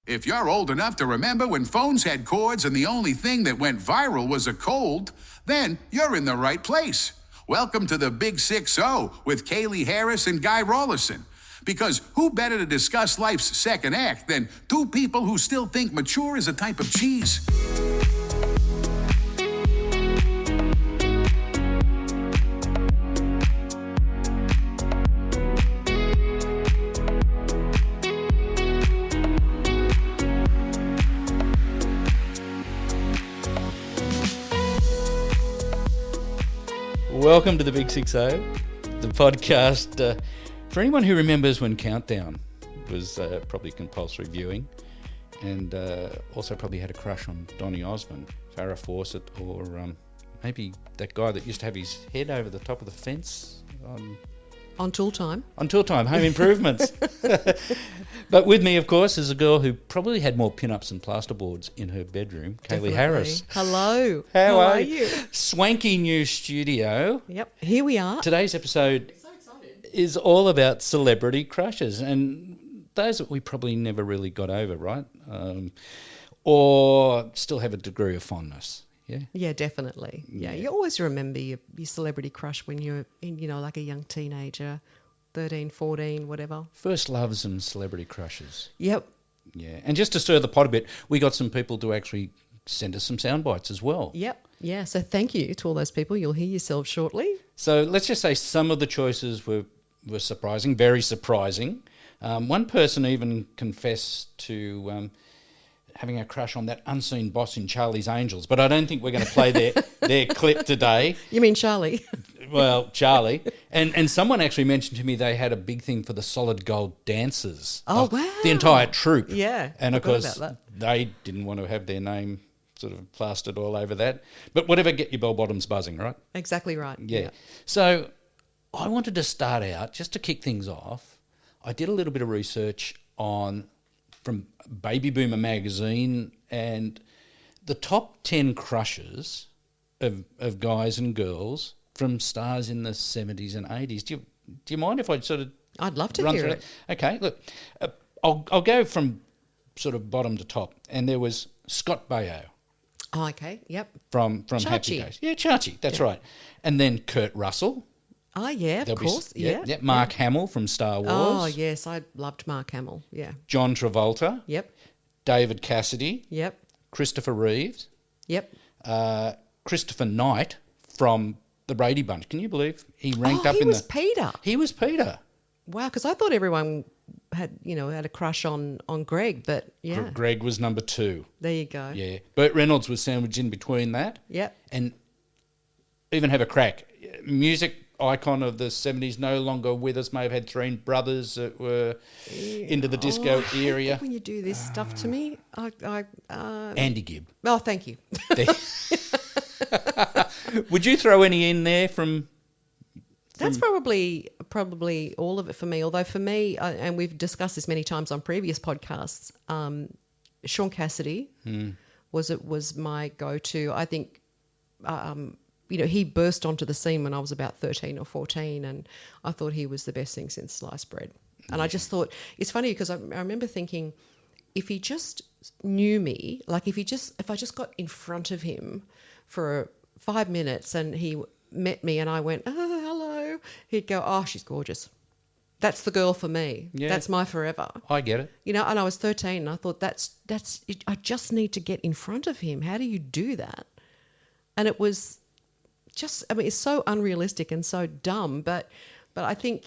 If you're old enough to remember when phones had cords and the only thing that went viral was a cold, then you're in the right place. Welcome to the Big 6-0 with Kaylee Harris and Guy Rawlinson. Because who better to discuss life's second act than two people who still think mature is a type of cheese? Welcome to the Big 6-0, the podcast for anyone who remembers when Countdown was probably compulsory viewing, and also probably had a crush on Donny Osmond, Farrah Fawcett, or maybe that guy that used to have his head over the top of the fence on Tool Time. On Tool Time, Home Improvements. But with me, of course, is a girl who probably had more pin-ups and plasterboards in her bedroom, Kayley Harris. Hello. How are you? Swanky new studio. Yep, here we are. Today's episode is all about celebrity crushes, and those that we probably never really got over, right? Or still have a degree of fondness. Yeah. Yeah, definitely. Yeah, you always remember your celebrity crush when you're in, like a young teenager, 13, 14, whatever. First loves and celebrity crushes. Yep. Yeah, and just to stir the pot a bit, we got some people to actually send us some sound bites as well. Yep. Yeah, so thank you to all those people. You'll hear yourselves shortly. So let's just say some of the choices were surprising, very surprising. One person even confessed to having a crush on that unseen boss in Charlie's Angels, but I don't think we're going to play their clip today. You mean Charlie? Well, Charlie. And someone actually mentioned to me they had a big thing for the solid gold dancers. Oh, wow. The entire troupe. Yeah. And of course, they didn't want to have their name sort of plastered all over that. But whatever, get your bell-bottoms buzzing, right? Exactly right. Yeah. So I wanted to start out, just to kick things off, I did a little bit of research from Baby Boomer magazine, and the top 10 crushes of guys and girls from stars in the 70s and 80s. Do you mind if I sort of I'd love to run hear through it. Okay, look, I'll go from sort of bottom to top, and there was Scott Baio. Oh, okay, yep. From Happy Days. Yeah, Chachi, that's right. And then Kurt Russell. Oh, yeah, of course, yeah. Mark Hamill from Star Wars. Oh, yes, I loved Mark Hamill, yeah. John Travolta. Yep. David Cassidy. Yep. Christopher Reeves. Yep. Christopher Knight from the Brady Bunch. Can you believe he ranked up in the... he was Peter. He was Peter. Wow, because I thought everyone had a crush on Greg, but yeah. Greg was number 2. There you go. Yeah. Burt Reynolds was sandwiched in between that. Yep. And even have a crack. Music icon of the 70s, no longer with us, may have had 3 brothers that were into the disco area. When you do this stuff to me, Andy Gibb. Oh, thank you. Would you throw any in there from... That's probably all of it for me. Although for me, and we've discussed this many times on previous podcasts, Sean Cassidy was my go-to. I think, he burst onto the scene when I was about 13 or 14, and I thought he was the best thing since sliced bread. And I just thought, it's funny because I remember thinking, if he just knew me, like if I just got in front of him for 5 minutes and he met me and I went, oh, hello, he'd go, oh, she's gorgeous. That's the girl for me. Yeah. That's my forever. I get it. And I was 13 and I thought that's it. I just need to get in front of him. How do you do that? And it was just, it's so unrealistic and so dumb, but I think,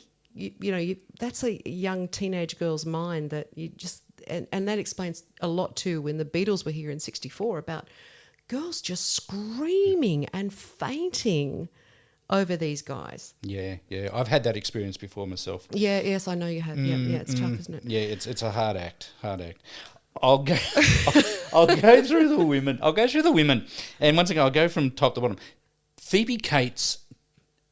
that's a young teenage girl's mind that you just, and that explains a lot too when the Beatles were here in 1964 about girls just screaming and fainting over these guys. Yeah. I've had that experience before myself. Yeah, yes, I know you have. Yeah, it's tough, isn't it? Yeah, it's a hard act. I'll go through the women. And once again, I'll go from top to bottom. Phoebe Cates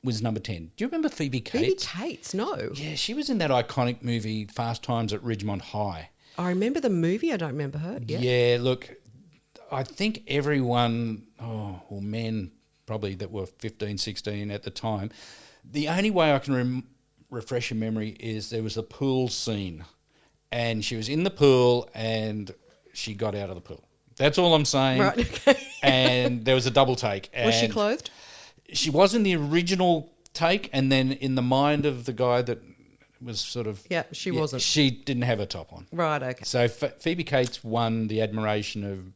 was number 10. Do you remember Phoebe Cates? Phoebe Cates, no. Yeah, she was in that iconic movie Fast Times at Ridgemont High. I remember the movie. I don't remember her. Yeah, look, I think everyone, men probably that were 15, 16 at the time, the only way I can refresh your memory is there was a pool scene and she was in the pool and she got out of the pool. That's all I'm saying. Right, okay. And there was a double take. Was she and clothed? She was in the original take, and then in the mind of the guy that was sort of... Yeah, she wasn't. She didn't have a top on. Right, okay. So Phoebe Cates won the admiration of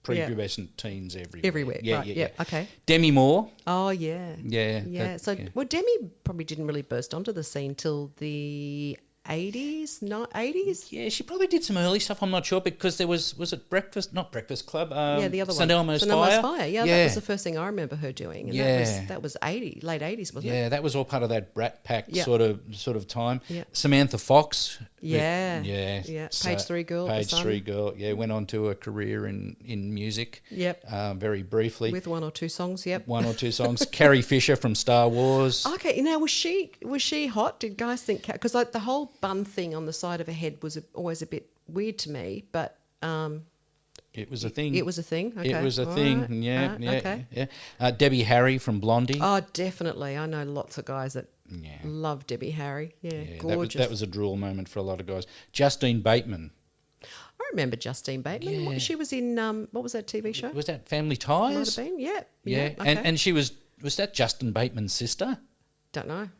prepubescent teens everywhere. Everywhere, right, yeah, okay. Demi Moore. Oh, yeah. Yeah. Well, Demi probably didn't really burst onto the scene till the 80s, not 80s? Yeah, she probably did some early stuff, I'm not sure, because there was it Not Breakfast Club? Yeah, the other St. one. Elmo's St. Fire. Elmo's Fire, yeah, that was the first thing I remember her doing. And that was late 80s, wasn't it? Yeah, that was all part of that Brat Pack Yeah. sort of time. Yeah. Samantha Fox. Yeah. Yeah. Page 3 girl. Page 3 girl, went on to a career in music. Yep. Very briefly. With 1 or 2 songs, yep. 1 or 2 songs. Carrie Fisher from Star Wars. Okay, now was she hot? Did guys think... Because the whole bun thing on the side of her head was always a bit weird to me, but... It was a thing. It was a thing? Okay. It was a All thing, right. yeah. Okay. Yeah. Debbie Harry from Blondie. Oh, definitely. I know lots of guys that love Debbie Harry. Yeah, gorgeous. That was a drool moment for a lot of guys. Justine Bateman. I remember Justine Bateman. Yeah. She was in, what was that TV show? Was that Family Ties? Might have been, yeah. Yeah, okay. and she was that Justin Bateman's sister? Don't know.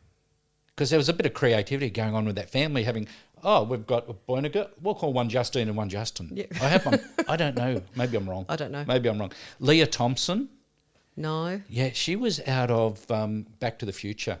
Because there was a bit of creativity going on with that family having, we've got a boy and a girl. We'll call one Justine and one Justin. Yeah. I don't know. Maybe I'm wrong. I don't know. Maybe I'm wrong. Leah Thompson. No. Yeah, she was out of Back to the Future.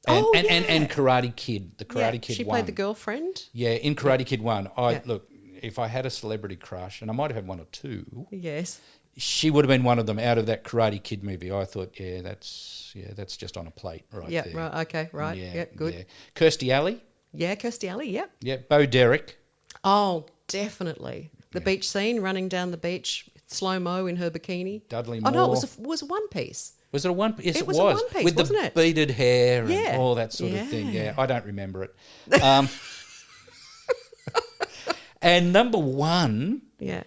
And Karate Kid. The Karate Kid she 1. played the girlfriend. Yeah, in Karate Kid 1. Look, if I had a celebrity crush, and I might have had 1 or 2... Yes. She would have been one of them out of that Karate Kid movie. I thought, that's just on a plate right there. Yeah, right, okay, right. Yeah, good. Yeah. Kirstie Alley. Yeah, Kirstie Alley, yep. Yeah, Bo Derek. Oh, definitely. The beach scene, running down the beach, slow-mo in her bikini. Dudley Oh, no, Moore. it was a one-piece. Was it a one? Yes, It was a one-piece, with wasn't the it? beaded hair and Yeah. all that sort of thing. Yeah, I don't remember it. And number 1,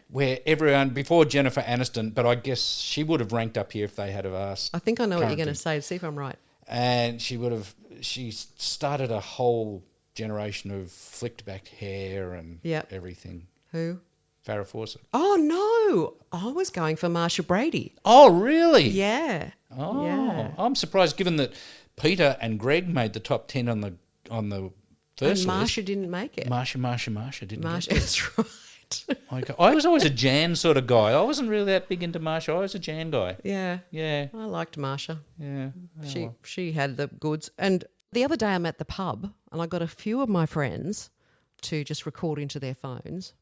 where everyone, before Jennifer Aniston, but I guess she would have ranked up here if they had have asked. I think I know what you're going to say. See if I'm right. And she started a whole generation of flicked back hair and everything. Who? Farrah Fawcett. Oh, no. I was going for Marsha Brady. Oh, really? Yeah. Oh, yeah. I'm surprised given that Peter and Greg made the top 10 on the first and list. Marsha didn't make it. Marsha didn't Marsha, get it. that's right. Okay. I was always a Jan sort of guy. I wasn't really that big into Marsha. I was a Jan guy. Yeah. Yeah. I liked Marsha. Yeah. She had the goods. And the other day I'm at the pub and I got a few of my friends to just record into their phones.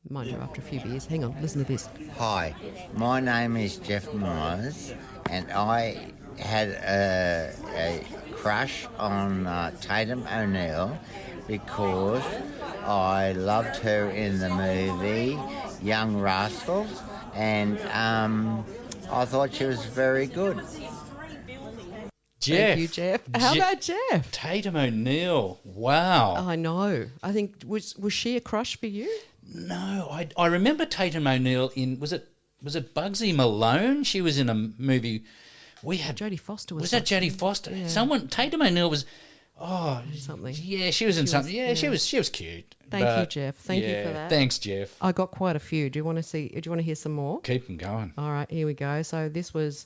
Mind you, after a few beers. Hang on, listen to this. Hi, my name is Jeff Myers, and I had a crush on Tatum O'Neill because I loved her in the movie Young Rascals, and I thought she was very good. Jeff. Thank you, Jeff. How about Jeff? Tatum O'Neill. Wow. I know. I think, was she a crush for you? No, I remember Tatum O'Neill in, was it Bugsy Malone? She was in a movie. We had Jodie Foster was that Jodie Foster? Yeah. Tatum O'Neill was something. Yeah, she was in something. Yeah, she was cute. Thank you, Jeff. Thank you for that. Thanks, Jeff. I got quite a few. Do you want to hear some more? Keep them going. All right, here we go. So this was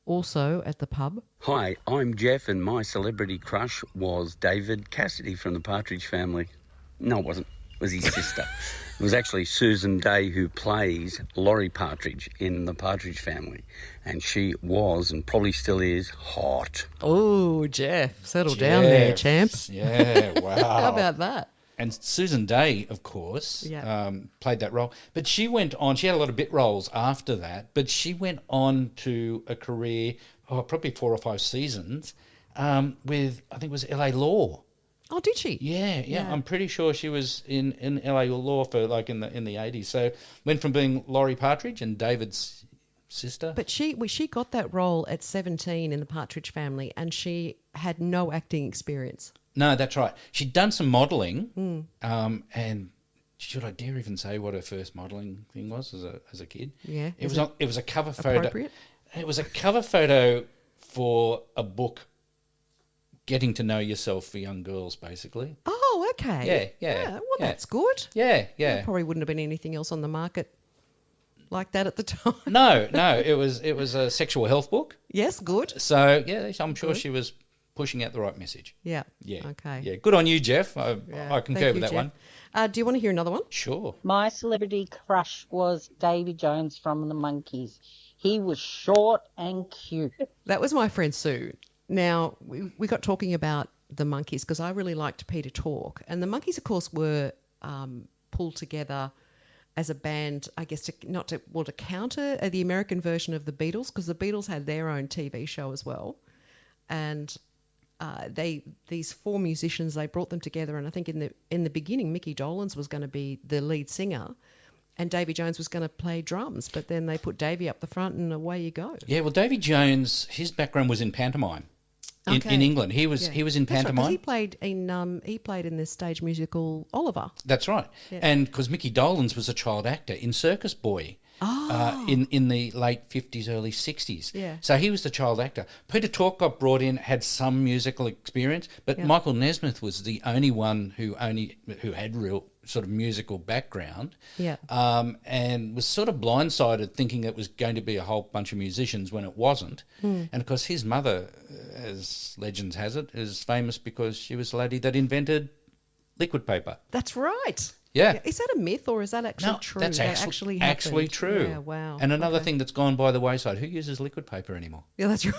also at the pub. Hi, I'm Jeff, and my celebrity crush was David Cassidy from the Partridge Family. No, it wasn't. It was his sister. It was actually Susan Day who plays Laurie Partridge in the Partridge Family. And she was, and probably still is, hot. Oh, Jeff. Settle down there, champ. Yeah, wow. How about that? And Susan Day, of course, played that role. But she went on, she had a lot of bit roles after that, but she went on to a career, probably 4 or 5 seasons, with, I think it was LA Law. Oh, did she? Yeah. I'm pretty sure she was in LA Law for like in the 80s. So went from being Laurie Partridge and David's sister. But she got that role at 17 in the Partridge Family, and she had no acting experience. No, that's right. She'd done some modelling, and should I dare even say what her first modelling thing was as a kid? Yeah, it was a cover photo. Appropriate? It was a cover photo for a book, Getting to Know Yourself for Young Girls, basically. Oh, okay. Yeah. Well, that's good. Yeah. There probably wouldn't have been anything else on the market like that at the time. No, it was a sexual health book. Yes, good. So yeah, I'm sure she was pushing out the right message. Yeah. Yeah. Okay. Yeah. Good on you, Jeff. I Yeah. concur Thank with you, that Jeff. one. Do you want to hear another one? Sure. My celebrity crush was Davy Jones from the Monkees. He was short and cute. That was my friend Sue. Now, we got talking about the Monkees because I really liked Peter Talk. And the Monkees, of course, were pulled together as a band, I guess, to counter the American version of the Beatles, because the Beatles had their own TV show as well. And these four musicians, they brought them together. And I think in the beginning, Mickey Dolenz was going to be the lead singer, and Davy Jones was going to play drums, but then they put Davy up the front and away you go. Yeah, well, Davy Jones, his background was in pantomime Okay. in England. He was in That's right, 'cause pantomime. he played in this stage musical Oliver. That's right. Yeah. And because Mickey Dolenz was a child actor in Circus Boy in the late 50s, early 60s. Yeah. So he was the child actor. Peter Tork got brought in, had some musical experience, but Yeah. Michael Nesmith was the only one who had real sort of musical background. Yeah. And was sort of blindsided thinking it was going to be a whole bunch of musicians when it wasn't. And of course his mother, as legends has it, is famous because she was the lady that invented liquid paper. That's right. Yeah. Is that a myth or is that actually true? That's That actually happened? true. Yeah, wow. And another Okay. thing that's gone by the wayside, who uses liquid paper anymore? Yeah, that's right.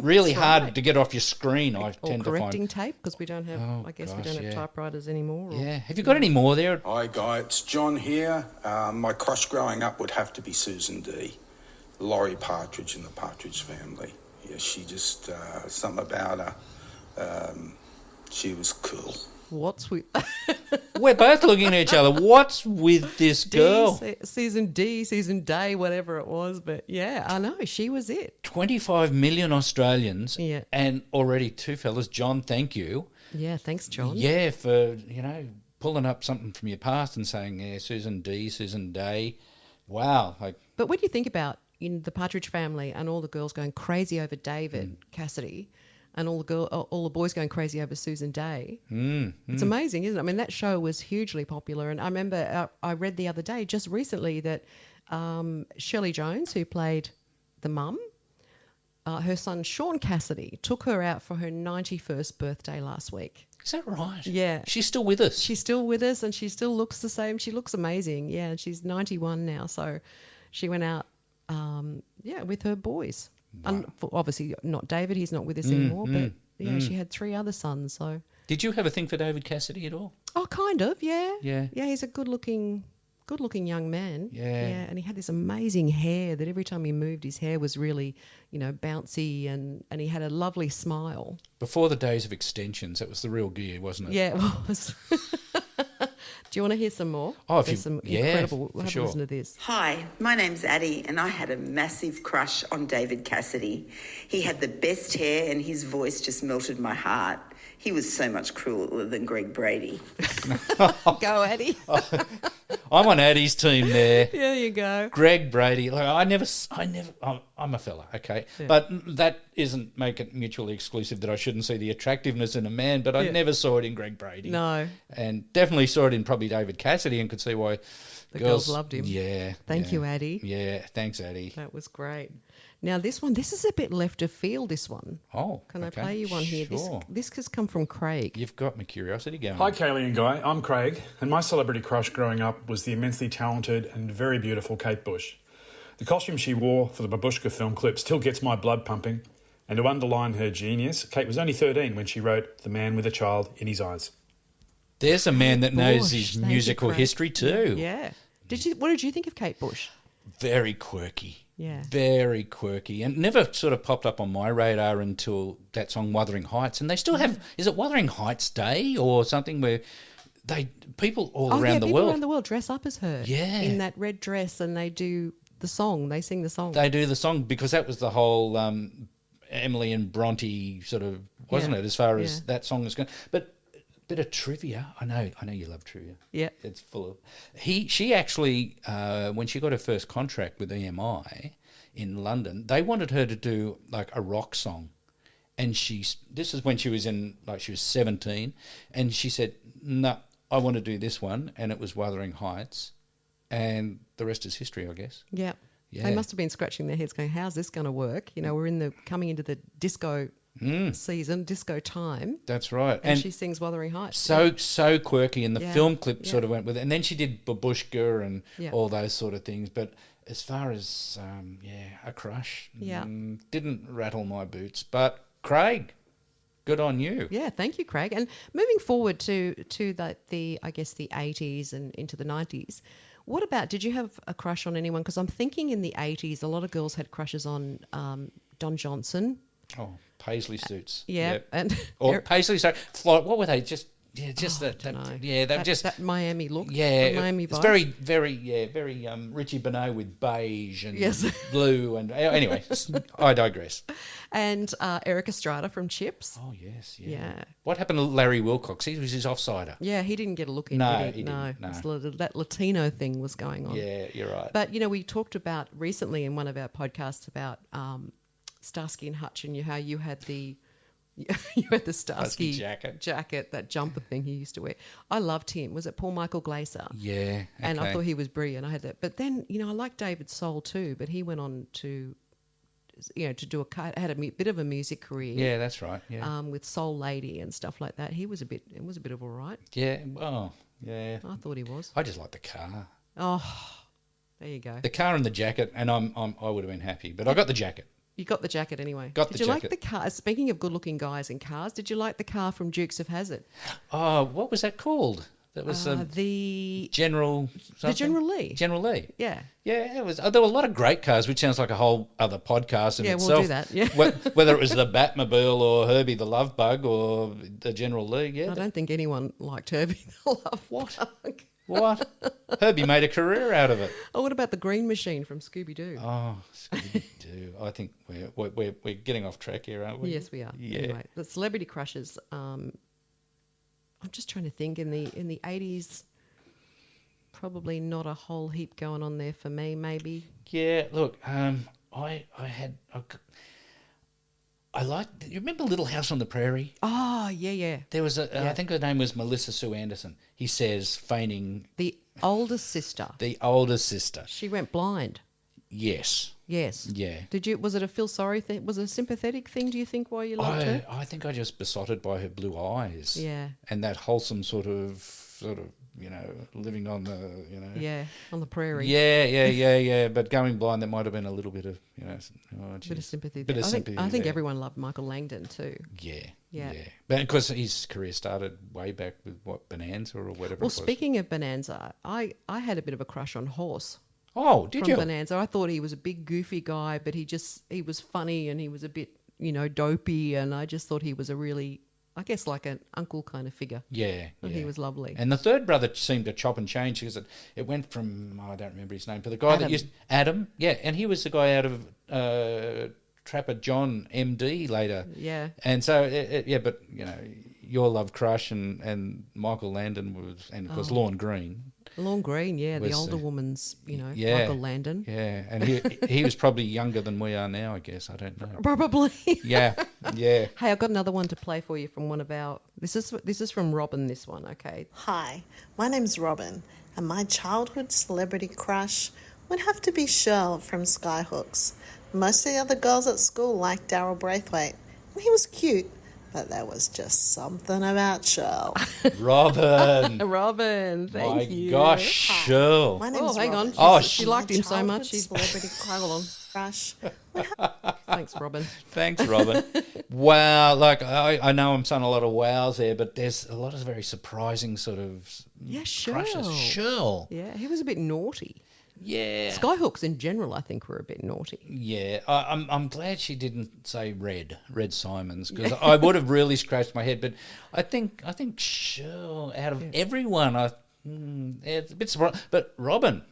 Really That's hard right. to get off your screen, I Or tend to correcting find. tape, because we don't have, Oh, I guess we gosh, don't have yeah. typewriters anymore. Or, Yeah. Have you got any more there? Hi, Guy. It's John here. My crush growing up would have to be Susan D. Laurie Partridge in the Partridge Family. Yeah, she just, something about her. She was cool. What's with We're both looking at each other. What's with this girl? season D, season day, whatever it was? But yeah, I know she was it. 25 million Australians, Yeah. and already two fellas. John, thank you. Yeah, thanks, John. Yeah, for, pulling up something from your past and saying, yeah, Susan D, Susan Day. Wow. But when you think about in the Partridge Family and all the girls going crazy over David Cassidy, and all the boys going crazy over Susan Day, it's amazing, isn't it? I mean, that show was hugely popular, and I remember I read the other day, just recently, that Shelley Jones, who played the mum, her son Sean Cassidy took her out for her 91st birthday last week. Is that right? Yeah. She's still with us. She's still with us, and she still looks the same. She looks amazing. Yeah, and she's 91 now, so she went out, with her boys. Obviously not David, he's not with us anymore, but she had 3 other sons. So Did you have a thing for David Cassidy at all? oh, kind of, yeah, Yeah. He's a good looking young man. Yeah. And he had this amazing hair that every time he moved, his hair was really, bouncy, and he had a lovely smile. Before the days of extensions, that was the real gear, wasn't it? Yeah, it was. Do you want to hear some more? Oh, if There's you- some yeah, incredible. for Have sure. a listen to this. Hi, my name's Addie, and I had a massive crush on David Cassidy. He had the best hair, and his voice just melted my heart. He was so much cooler than Greg Brady. Go, Addie. I'm on Addie's team there. There you go. Greg Brady. Like, I'm a fella, okay? But that isn't make it mutually exclusive that I shouldn't see the attractiveness in a man, but I never saw it in Greg Brady. No. And definitely saw it in probably David Cassidy and could see why The girls loved him. Yeah. Thank you, Addie. Yeah, thanks, Addie. That was great. Now, this is a bit left of field, this one. Oh, Can okay. I play you one here? Sure. This has come from Craig. You've got my curiosity going. Hi, Kayley and Guy. I'm Craig, and my celebrity crush growing up was the immensely talented and very beautiful Kate Bush. The costume she wore for the Babushka film clip still gets my blood pumping, and to underline her genius, Kate was only 13 when she wrote The Man with a Child in His Eyes. There's a man that knows Bush, his thank you, musical Craig. history too. Yeah. What did you think of Kate Bush? Very quirky. Yeah. Very quirky. And never sort of popped up on my radar until that song Wuthering Heights. And they still have, is it Wuthering Heights Day or something where people all around the people world, around the world dress up as her. Yeah. In that red dress, and they do the song. They sing the song. they do the song because that was the whole Emily and Bronte sort of, wasn't Yeah. it, as far as Yeah. that song is going. But bit of trivia. I know you love trivia. Yeah. It's full of. She actually, when she got her first contract with EMI in London, they wanted her to do like a rock song, and this is when she was 17, and she said, "No, I want to do this one, and it was Wuthering Heights, and the rest is history, I guess. Yeah. Yeah. They must have been scratching their heads going, how's this going to work? You know, we're coming into the disco season, disco time. That's right. And she sings Wuthering Heights. So quirky, and the Yeah. film clip Yeah. sort of went with it. And then she did Babushka and Yeah. all those sort of things. But as far as, a crush, Yeah. didn't rattle my boots. But Craig, good on you. Yeah, thank you, Craig. And moving forward to the I guess the 80s and into the 90s, what about, did you have a crush on anyone? Because I'm thinking in the 80s, a lot of girls had crushes on Don Johnson. Oh, Paisley suits. Yeah. Yep. And Or Paisley suits. What were they? Just that Miami look. Yeah, the Miami it's vibe. very Richie Benaud with beige and Yes. blue and anyway, I digress. And Eric Estrada from Chips. Oh yes, Yeah. What happened to Larry Wilcox? He was his offsider. Yeah, he didn't get a look in. No, did he didn't, no. It's that Latino thing was going on. Yeah, you're right. But we talked about recently in one of our podcasts about Starsky and Hutch and how you had the Starsky jacket, that jumper thing he used to wear. I loved him. Was it Paul Michael Glaser? Yeah, okay. And I thought he was brilliant. I had that. But then, I like David Soul too, but he went on to, to do had a bit of a music career. Yeah, that's right. Yeah. With Soul Lady and stuff like that. It was a bit of all right. Yeah. Oh, yeah. I thought he was. I just like the car. Oh, there you go. The car and the jacket, and I would have been happy, but I got the jacket. You got the jacket anyway. Did you like the car? Speaking of good-looking guys in cars, did you like the car from Dukes of Hazzard? Oh, what was that called? That was the General. Something? The General Lee. General Lee. Yeah. Yeah, it was. There were a lot of great cars, which sounds like a whole other podcast in itself. We'll do that. Yeah. Whether it was the Batmobile or Herbie the Love Bug or the General Lee. Yeah. I don't think anyone liked Herbie the Love Bug. What? Herbie made a career out of it. Oh, what about the Green Machine from Scooby-Doo? Oh, Scooby-Doo. I think we're getting off track here, aren't we? Yes, we are. Yeah. Anyway, the celebrity crushes. I'm just trying to think. In the 80s, probably not a whole heap going on there for me. Maybe. Yeah. Look, I liked. You remember Little House on the Prairie? Oh, yeah. There was I think her name was Melissa Sue Anderson. He says, feigning the oldest sister. The oldest sister. She went blind. Yes. Yes. Yeah. Was it a feel sorry thing? Was it a sympathetic thing, do you think, why you liked her? I think I just besotted by her blue eyes. Yeah. And that wholesome sort of living on the, Yeah, on the prairie. Yeah. But going blind, there might have been a little bit of, bit of sympathy. I think everyone loved Michael Langdon too. Yeah. But because his career started way back with Bonanza or whatever it was. Well, speaking of Bonanza, I had a bit of a crush on Horse. Oh, did you? From Bonanza. I thought he was a big goofy guy, but he was funny and he was a bit, dopey, and I just thought he was a really, I guess, like an uncle kind of figure. Yeah. He was lovely. And the third brother seemed to chop and change because it went from, I don't remember his name, but the guy that used Adam. Yeah, and he was the guy out of Trapper John MD later. Yeah. And so, but, your love crush and Michael Landon was, and of course Lorne Green. Lorne Green, the older woman's, Michael Landon. Yeah, and he was probably younger than we are now, I guess. I don't know. Probably. Yeah. Hey, I've got another one to play for you from one of our... This is from Robin, this one, okay? Hi, my name's Robin, and my childhood celebrity crush would have to be Cheryl from Skyhooks. Most of the other girls at school liked Daryl Braithwaite, and he was cute, but there was just something about Cheryl. Robin, thank you. My gosh, Cheryl. My name's hang Robin. on. She liked him so much. Celebrity crush. Thanks, Robin. Thanks, Robin. Wow, I know I'm saying a lot of wows there, but there's a lot of very surprising sort of crushes. Cheryl. Yeah, he was a bit naughty. Yeah. Skyhooks in general, I think, were a bit naughty. Yeah, I'm glad she didn't say Red Simons, because I would have really scratched my head. But I think Cheryl, out of everyone, it's a bit surprising. But Robin,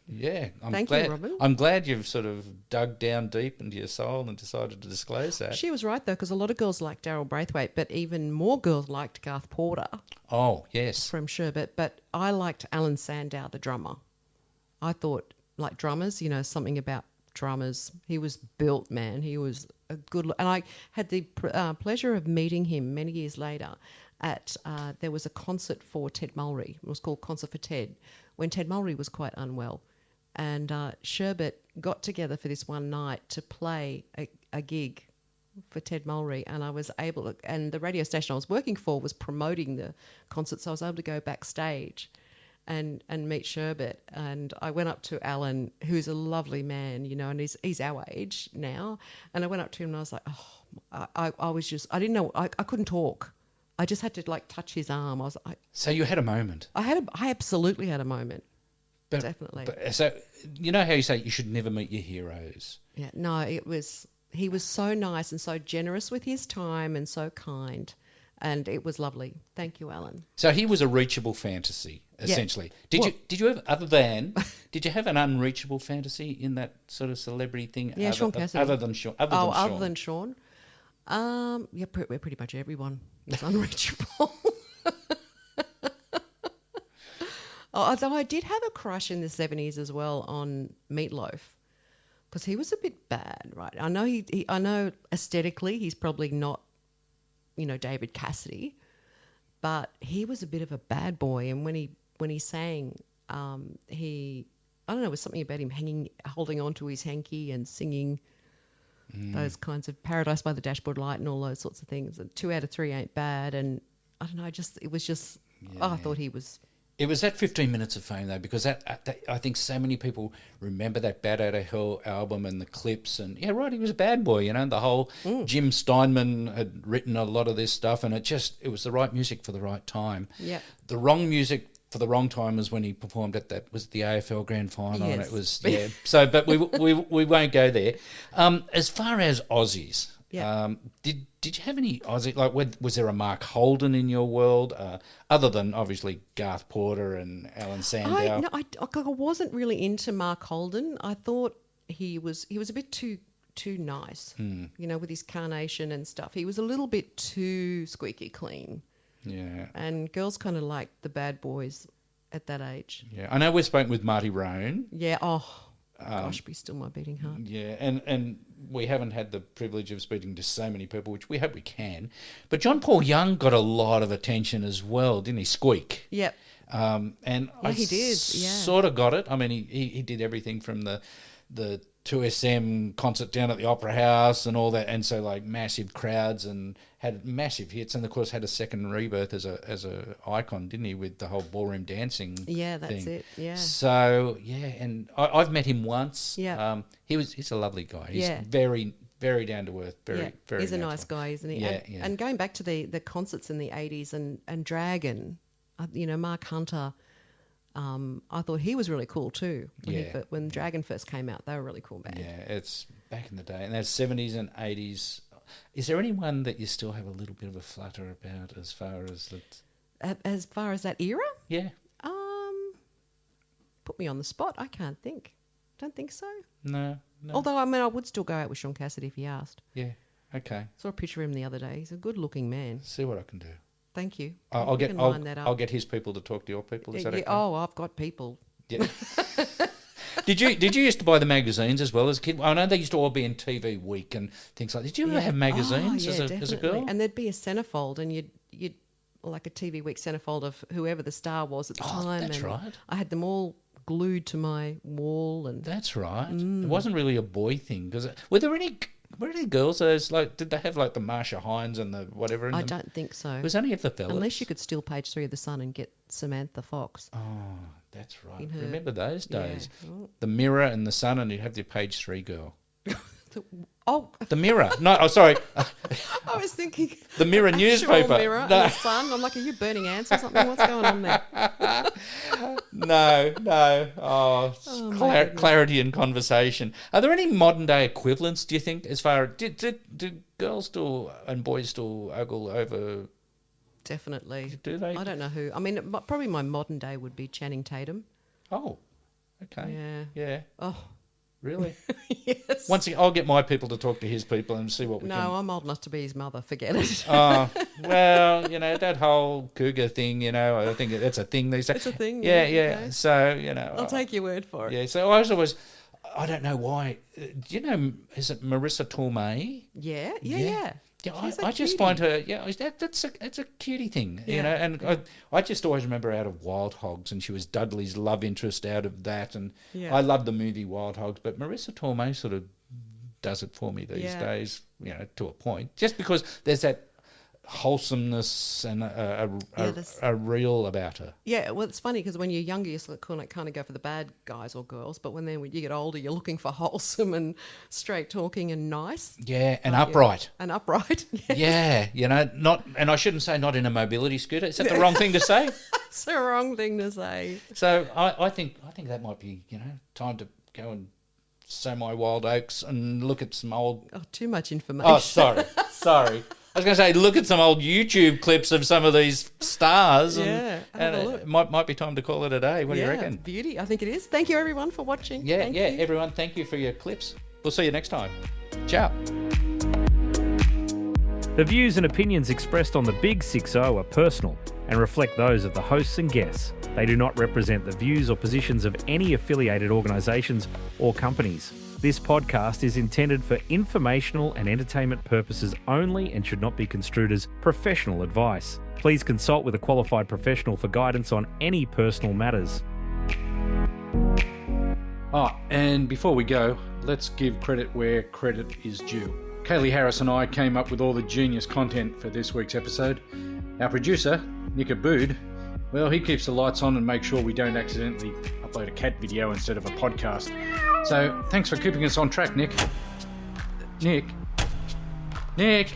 Thank you, Robin. I'm glad you've sort of dug down deep into your soul and decided to disclose that. She was right, though, because a lot of girls liked Daryl Braithwaite, but even more girls liked Garth Porter. Oh, yes. From Sherbet. But I liked Alan Sandow, the drummer. I thought, like drummers, something about drummers. He was built, man. He was a good... And I had the pleasure of meeting him many years later. there was a concert for Ted Mulry. It was called Concert for Ted, when Ted Mulry was quite unwell. And Sherbet got together for this one night to play a gig for Ted Mulry, and I was able to, and the radio station I was working for was promoting the concert, so I was able to go backstage and meet Sherbet. And I went up to Alan, who's a lovely man, you know, and he's our age now. And I went up to him and I was like, oh, I was just, I didn't know, I couldn't talk. I just had to like touch his arm. I was like, So you had a moment. I absolutely had a moment. But, Definitely. So you know how you say you should never meet your heroes? Yeah, no, he was so nice and so generous with his time and so kind, and it was lovely. Thank you, Alan. So he was a reachable fantasy, essentially. Yeah. Did you have an unreachable fantasy in that sort of celebrity thing? Yeah, Sean Cassidy. Other than Sean. Other than Sean. Yeah, pretty much everyone was unreachable. Although I did have a crush in the 70s as well on Meatloaf, because he was a bit bad, right? I know I know aesthetically he's probably not, you know, David Cassidy, but he was a bit of a bad boy. And when he sang, I don't know, it was something about him holding on to his hanky and singing those kinds of Paradise by the Dashboard Light and all those sorts of things. And 2 out of 3 ain't bad. And I don't know, I thought he was. It was that 15 Minutes of Fame, though, because that I think so many people remember that Bad Out of Hell album and the clips. And, yeah, right, he was a bad boy, you know. The whole Jim Steinman had written a lot of this stuff, and it was the right music for the right time. Yeah. The wrong music for the wrong time was when he performed at that was the AFL Grand Final. Yes. And it was, yeah. So, but we won't go there. As far as Aussies, yeah. Did you have any Aussie, like, was there a Mark Holden in your world, other than obviously Garth Porter and Alan Sandow? I wasn't really into Mark Holden. I thought he was a bit too nice, you know, with his carnation and stuff. He was a little bit too squeaky clean. Yeah. And girls kind of liked the bad boys at that age. Yeah. I know we've spoken with Marty Roan. Yeah. Oh, gosh, be still my beating heart. Yeah, and we haven't had the privilege of speaking to so many people, which we hope we can. But John Paul Young got a lot of attention as well, didn't he? Squeak. Yep. And yeah, he did. Yeah. Sort of got it. I mean, he did everything from the 2SM concert down at the Opera House and all that, and so like massive crowds and had massive hits, and of course had a second rebirth as a icon, didn't he, with the whole ballroom dancing? Yeah, that's thing. it. Yeah. So yeah, and I've met him once. Yeah. He's a lovely guy. He's Yeah. very, very down to earth. Very He's a natural. nice guy, isn't he? Yeah, and going back to the concerts in the 80s and Dragon, you know, Mark Hunter. I thought he was really cool too. When Dragon first came out, they were a really cool band. Yeah, it's back in the day. And that's 70s and 80s. Is there anyone that you still have a little bit of a flutter about as far as that? As far as that era? Yeah. Put me on the spot. I can't think. Don't think so. No. Although, I mean, I would still go out with Sean Cassidy if he asked. Yeah, okay. Saw a picture of him the other day. He's a good-looking man. See what I can do. Thank you. I'll can line that up. I'll get his people to talk to your people. Is that okay? Oh, I've got people. Yeah. Did you used to buy the magazines as well as a kid? I know they used to all be in TV Week and things like that. Did you ever have magazines as a girl? And there'd be a centerfold, and you'd like a TV Week centerfold of whoever the star was at the time. That's and right. I had them all glued to my wall, and that's right. It wasn't really a boy thing, because were there any girls? Those, like, did they have like the Marsha Hines and the whatever? I don't think so. It was only of the fellas. Unless you could steal page 3 of the Sun and get Samantha Fox. Oh, that's right. Remember those days? Yeah. The Mirror and the Sun, and you'd have the page 3 girl. The Mirror. No, oh, sorry. I was thinking the Mirror newspaper. Mirror and the Sun. I'm like, are you burning ants or something? What's going on there? No. Oh, clarity in conversation. Are there any modern day equivalents, do you think, as far as do girls still and boys still ogle over? Definitely. Do they? I don't know who. I mean, probably my modern day would be Channing Tatum. Oh, okay. Yeah. Oh. Really? Yes. Once again, I'll get my people to talk to his people and see what we can... No, I'm old enough to be his mother. Forget it. Oh, well, you know, that whole cougar thing, you know, I think that's a thing these days. It's a thing. Yeah. Okay. So, you know... I'll take your word for it. Yeah, so I was always... I don't know why. Do you know, is it Marissa Tomei? Yeah. Do Yeah, She's a I just cutie. find her. Yeah, it's a cutie thing, you know. And I just always remember her out of Wild Hogs, and she was Dudley's love interest out of that. And I love the movie Wild Hogs, but Marissa Tomei sort of does it for me these days, you know, to a point. Just because there's that wholesomeness and a real about her. Yeah, well, it's funny because when you're younger, you sort of kind of go for the bad guys or girls, but when you get older, you're looking for wholesome and straight talking and nice. Yeah, and upright. And upright. Yes. Yeah, you know, and I shouldn't say not in a mobility scooter. Is that the wrong thing to say? That's the wrong thing to say. So I think that might be, you know, time to go and sow my wild oats and look at some old. Oh, too much information. Oh, sorry. I was going to say, look at some old YouTube clips of some of these stars. Yeah, and have a look. it might be time to call it a day. What do you reckon? Beauty. I think it is. Thank you, everyone, for watching. Yeah, Thank you. everyone, thank you for your clips. We'll see you next time. Ciao. The views and opinions expressed on the Big 6-0 are personal and reflect those of the hosts and guests. They do not represent the views or positions of any affiliated organisations or companies. This podcast is intended for informational and entertainment purposes only and should not be construed as professional advice. Please consult with a qualified professional for guidance on any personal matters. And before we go, let's give credit where credit is due. Kayley Harris and I came up with all the genius content for this week's episode. Our producer, Nick Abood, well, he keeps the lights on and makes sure we don't accidentally upload a cat video instead of a podcast. So thanks for keeping us on track, Nick. Nick?